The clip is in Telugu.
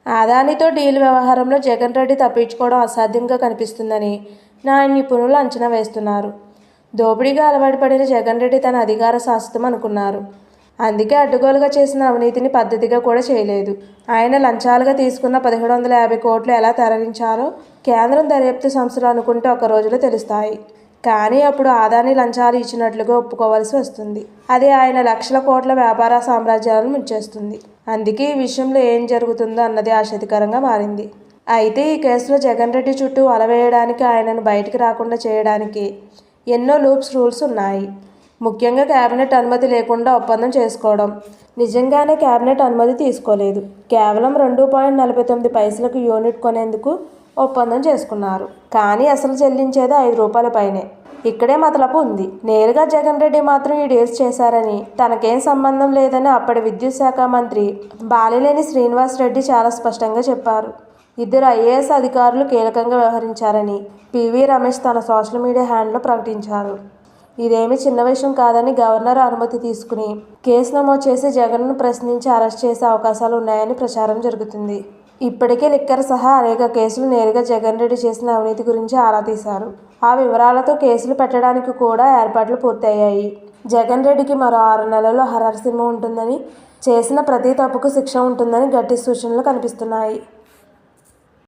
అదానితో డీల్ వ్యవహారంలో జగన్ రెడ్డి తప్పించుకోవడం అసాధ్యంగా కనిపిస్తుందని న్యాయ నిపుణులు అంచనా వేస్తున్నారు. దోపిడీగా అలవాటు పడిన జగన్ రెడ్డి తన అధికార శాశ్వతం అనుకున్నారు. అందుకే అడ్డగోలుగా చేసిన అవినీతిని పద్ధతిగా కూడా చేయలేదు. ఆయన లంచాలుగా తీసుకున్న 1750 కోట్లు ఎలా తరలించాలో కేంద్రం దర్యాప్తు సంస్థలు అనుకుంటే ఒక రోజులో తెలుస్తాయి. కానీ అప్పుడు అదాని లంచాలు ఇచ్చినట్లుగా ఒప్పుకోవాల్సి వస్తుంది. అది ఆయన లక్షల కోట్ల వ్యాపార సామ్రాజ్యాలను ముంచేస్తుంది. అందుకే ఈ విషయంలో ఏం జరుగుతుందో అన్నది ఆసక్తికరంగా మారింది. అయితే ఈ కేసులో జగన్ రెడ్డి చుట్టూ వలవేయడానికి, ఆయనను బయటికి రాకుండా చేయడానికి ఎన్నో రూల్స్ ఉన్నాయి. ముఖ్యంగా కేబినెట్ అనుమతి లేకుండా ఒప్పందం చేసుకోవడం. నిజంగానే కేబినెట్ అనుమతి తీసుకోలేదు. కేవలం 2.49 పైసలకు యూనిట్ కొనేందుకు ఒప్పందం చేసుకున్నారు. కానీ అసలు చెల్లించేది ₹5 పైనే. ఇక్కడే మతలబు ఉంది. నేరుగా జగన్ రెడ్డి మాత్రం ఈ డీల్స్ చేశారని, తనకేం సంబంధం లేదని అప్పటి విద్యుత్ శాఖ మంత్రి బాలినేని శ్రీనివాస్ రెడ్డి చాలా స్పష్టంగా చెప్పారు. 2 IAS అధికారులు కీలకంగా వ్యవహరించారని పివి రమేష్ తన సోషల్ మీడియా హ్యాండిల్లో ప్రకటించారు. ఇదేమీ చిన్న విషయం కాదని గవర్నర్ అనుమతి తీసుకుని కేసు నమోదు చేసి జగన్ను ప్రశ్నించి అరెస్ట్ చేసే అవకాశాలు ఉన్నాయని ప్రచారం జరుగుతుంది. ఇప్పటికే లిక్కర్ సహా అనేక కేసులు నేరుగా జగన్ రెడ్డి చేసిన అవినీతి గురించి ఆరా తీశారు. ఆ వివరాలతో కేసులు పెట్టడానికి కూడా ఏర్పాట్లు పూర్తయ్యాయి. జగన్ రెడ్డికి మరో 6 నెలల్లో హర్రర్ సినిమా ఉంటుందని, చేసిన ప్రతి తప్పుకు శిక్ష ఉంటుందని గట్టి సూచనలు కనిపిస్తున్నాయి.